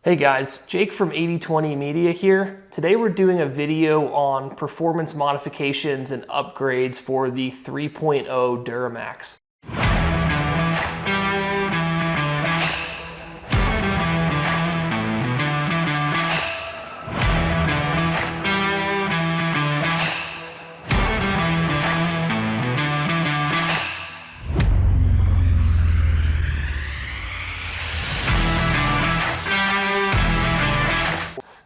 Hey guys, Jake from 80/20 Media here. Today we're doing a video on performance modifications and upgrades for the 3.0 Duramax.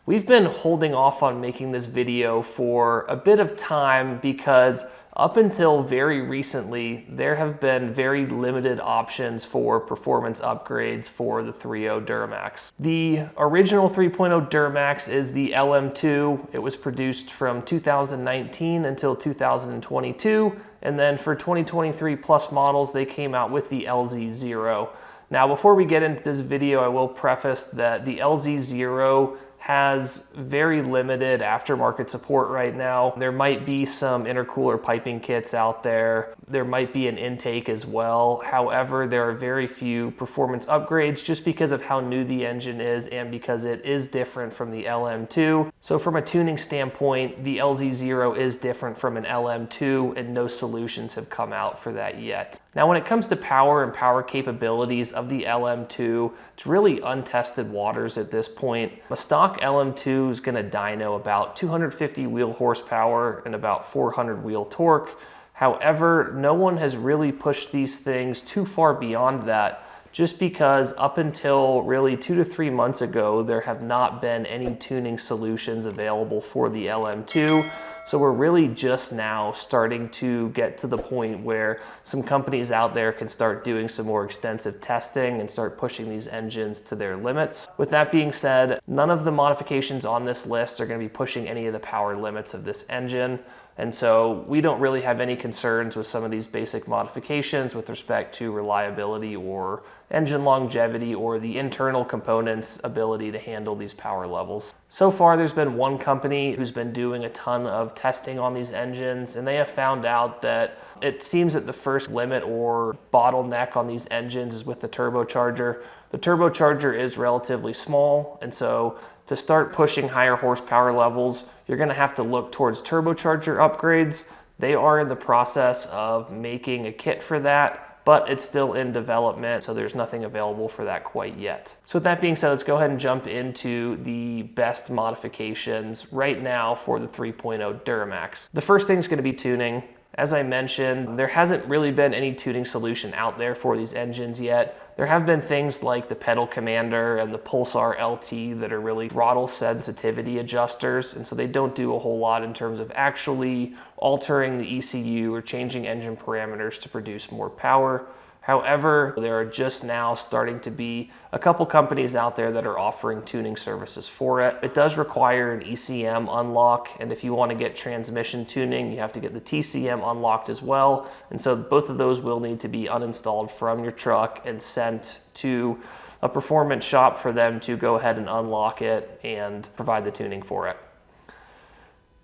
We've been holding off on making this video for a bit of time because up until very recently, there have been very limited options for performance upgrades for the 3.0 Duramax. The original 3.0 Duramax is the LM2. It was produced from 2019 until 2022, and then for 2023 plus models, they came out with the LZ0. Now, before we get into this video, I will preface that the LZ0 has very limited aftermarket support right now. There might be some intercooler piping kits out there. There might be an intake as well. However, there are very few performance upgrades just because of how new the engine is and because it is different from the LM2. So from a tuning standpoint, the LZ0 is different from an LM2 and no solutions have come out for that yet. Now, when it comes to power and power capabilities of the LM2, it's really untested waters at this point. A stock LM2 is going to dyno about 250 wheel horsepower and about 400 wheel torque. However, no one has really pushed these things too far beyond that, just because up until really 2 to 3 months ago, there have not been any tuning solutions available for the LM2. So we're really just now starting to get to the point where some companies out there can start doing some more extensive testing and start pushing these engines to their limits. With that being said, none of the modifications on this list are going to be pushing any of the power limits of this engine. And so we don't really have any concerns with some of these basic modifications with respect to reliability or engine longevity or the internal components' ability to handle these power levels. So far, there's been one company who's been doing a ton of testing on these engines, and they have found out that it seems that the first limit or bottleneck on these engines is with the turbocharger. The turbocharger is relatively small, and so to start pushing higher horsepower levels, you're going to have to look towards turbocharger upgrades. They are in the process of making a kit for that, but it's still in development, so there's nothing available for that quite yet. So with that being said, let's go ahead and jump into the best modifications right now for the 3.0 Duramax. The first thing is going to be tuning. As I mentioned, there hasn't really been any tuning solution out there for these engines yet. There have been things like the Pedal Commander and the Pulsar LT that are really throttle sensitivity adjusters, and so they don't do a whole lot in terms of actually altering the ECU or changing engine parameters to produce more power. However, there are just now starting to be a couple companies out there that are offering tuning services for it. It does require an ECM unlock, and if you want to get transmission tuning, you have to get the TCM unlocked as well. And so both of those will need to be uninstalled from your truck and sent to a performance shop for them to go ahead and unlock it and provide the tuning for it.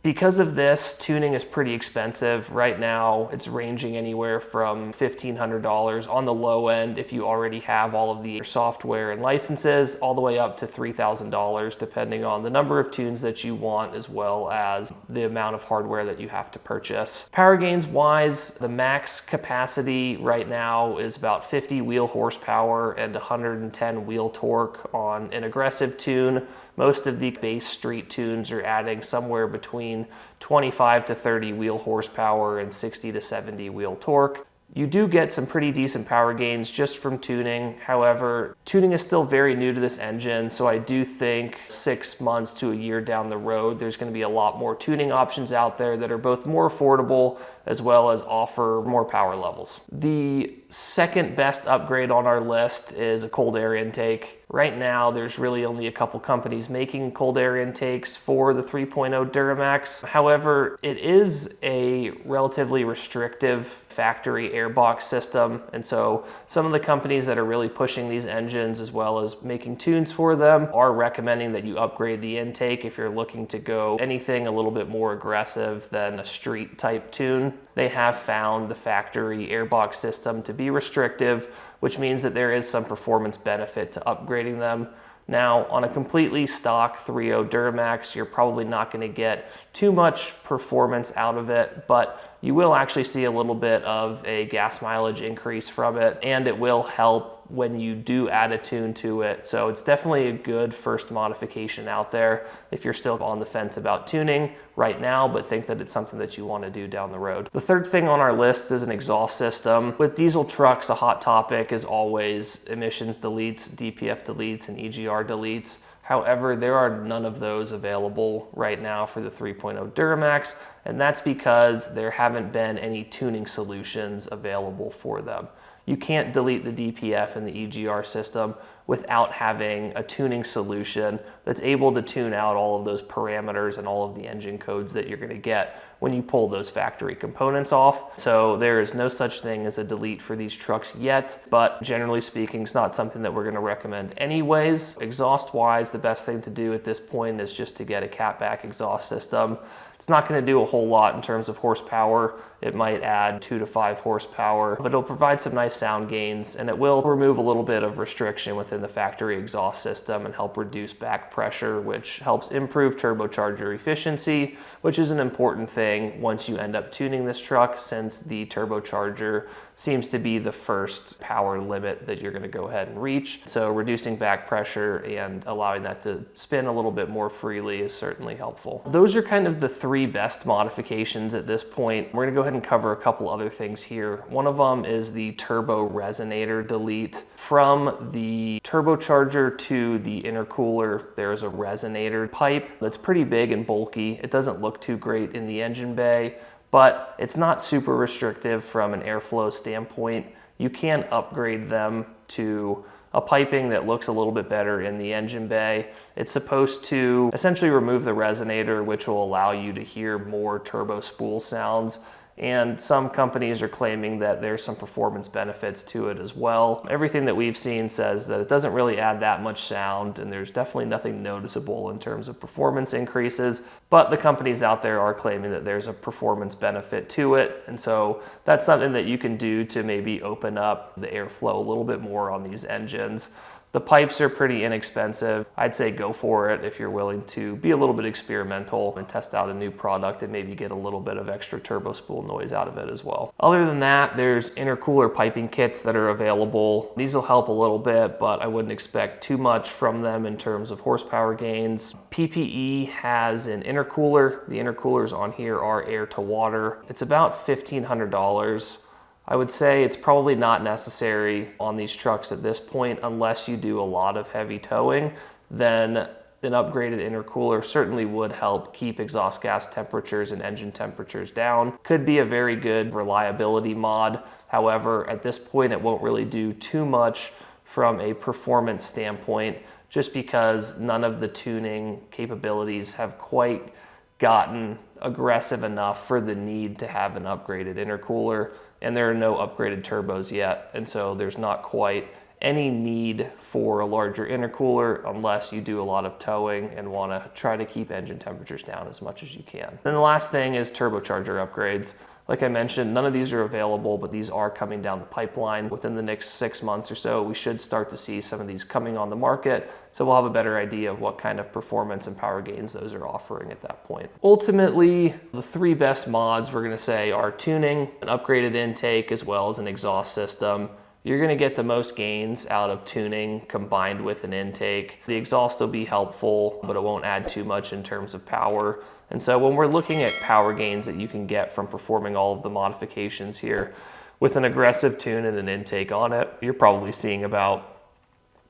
Because of this, tuning is pretty expensive. Right now, it's ranging anywhere from $1,500 on the low end if you already have all of the software and licenses, all the way up to $3,000 depending on the number of tunes that you want as well as the amount of hardware that you have to purchase. Power gains wise, the max capacity right now is about 50 wheel horsepower and 110 wheel torque on an aggressive tune. Most of the base street tunes are adding somewhere between 25 to 30 wheel horsepower and 60 to 70 wheel torque. You do get some pretty decent power gains just from tuning. However, tuning is still very new to this engine, so I do think 6 months to a year down the road, there's going to be a lot more tuning options out there that are both more affordable as well as offer more power levels. The second best upgrade on our list is a cold air intake. Right now, there's really only a couple companies making cold air intakes for the 3.0 Duramax. However, it is a relatively restrictive factory airbox system, and so some of the companies that are really pushing these engines as well as making tunes for them are recommending that you upgrade the intake if you're looking to go anything a little bit more aggressive than a street type tune. They have found the factory airbox system to be restrictive, which means that there is some performance benefit to upgrading them. Now, on a completely stock 3.0 Duramax, you're probably not going to get too much performance out of it, but you will actually see a little bit of a gas mileage increase from it, and it will help when you do add a tune to it. So it's definitely a good first modification out there if you're still on the fence about tuning right now, but think that it's something that you want to do down the road. The third thing on our list is an exhaust system. With diesel trucks, a hot topic is always emissions deletes, DPF deletes, and EGR deletes. However, there are none of those available right now for the 3.0 Duramax, and that's because there haven't been any tuning solutions available for them. You can't delete the DPF and the EGR system without having a tuning solution that's able to tune out all of those parameters and all of the engine codes that you're going to get when you pull those factory components off. So there is no such thing as a delete for these trucks yet, but generally speaking, it's not something that we're going to recommend anyways. Exhaust wise, the best thing to do at this point is just to get a catback exhaust system. It's not going to do a whole lot in terms of horsepower. It might add 2 to 5 horsepower, but it'll provide some nice sound gains, and it will remove a little bit of restriction within the factory exhaust system and help reduce back pressure, which helps improve turbocharger efficiency, which is an important thing once you end up tuning this truck, since the turbocharger seems to be the first power limit that you're going to go ahead and reach. So reducing back pressure and allowing that to spin a little bit more freely is certainly helpful. Those are kind of the 3 best modifications at this point. We're going to go ahead and cover a couple other things here. One of them is the turbo resonator delete. From the turbocharger to the intercooler, there's a resonator pipe that's pretty big and bulky. It doesn't look too great in the engine bay, but it's not super restrictive from an airflow standpoint. You can upgrade them to a piping that looks a little bit better in the engine bay. It's supposed to essentially remove the resonator, which will allow you to hear more turbo spool sounds. And some companies are claiming that there's some performance benefits to it as well. Everything that we've seen says that it doesn't really add that much sound, and there's definitely nothing noticeable in terms of performance increases, but the companies out there are claiming that there's a performance benefit to it. And so that's something that you can do to maybe open up the airflow a little bit more on these engines. The pipes are pretty inexpensive. I'd say go for it if you're willing to be a little bit experimental and test out a new product and maybe get a little bit of extra turbo spool noise out of it as well. Other than that, there's intercooler piping kits that are available. These will help a little bit, but I wouldn't expect too much from them in terms of horsepower gains. PPE has an intercooler. The intercoolers on here are air to water. It's about $1,500. I would say it's probably not necessary on these trucks at this point unless you do a lot of heavy towing. Then an upgraded intercooler certainly would help keep exhaust gas temperatures and engine temperatures down. Could be a very good reliability mod. However, at this point, it won't really do too much from a performance standpoint, just because none of the tuning capabilities have quite gotten aggressive enough for the need to have an upgraded intercooler. And there are no upgraded turbos yet, and so there's not quite any need for a larger intercooler unless you do a lot of towing and want to try to keep engine temperatures down as much as you can. Then the last thing is turbocharger upgrades. Like I mentioned, none of these are available, but these are coming down the pipeline. Within the next 6 months or so, we should start to see some of these coming on the market. So we'll have a better idea of what kind of performance and power gains those are offering at that point. Ultimately, the 3 best mods we're gonna say are tuning, an upgraded intake, as well as an exhaust system. You're gonna get the most gains out of tuning combined with an intake. The exhaust will be helpful, but it won't add too much in terms of power. And so when we're looking at power gains that you can get from performing all of the modifications here, with an aggressive tune and an intake on it, you're probably seeing about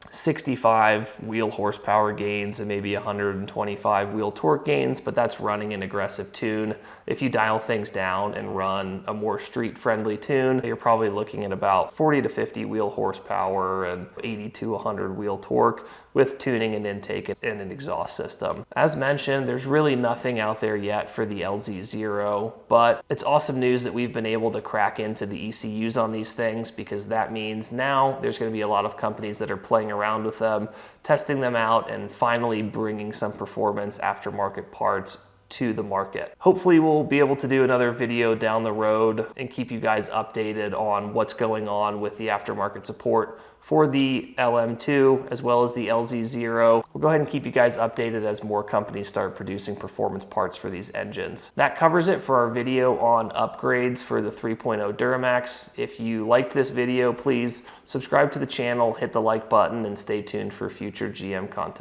65 wheel horsepower gains and maybe 125 wheel torque gains, but that's running an aggressive tune. If you dial things down and run a more street-friendly tune, you're probably looking at about 40 to 50 wheel horsepower and 80 to 100 wheel torque with tuning and intake and an exhaust system. As mentioned, there's really nothing out there yet for the LZ0, but it's awesome news that we've been able to crack into the ECUs on these things, because that means now there's going to be a lot of companies that are playing around with them, testing them out, and finally bringing some performance aftermarket parts to the market. Hopefully we'll be able to do another video down the road and keep you guys updated on what's going on with the aftermarket support for the LM2 as well as the LZ0. We'll go ahead and keep you guys updated as more companies start producing performance parts for these engines. That covers it for our video on upgrades for the 3.0 Duramax. If you liked this video, please subscribe to the channel, hit the like button, and stay tuned for future GM content.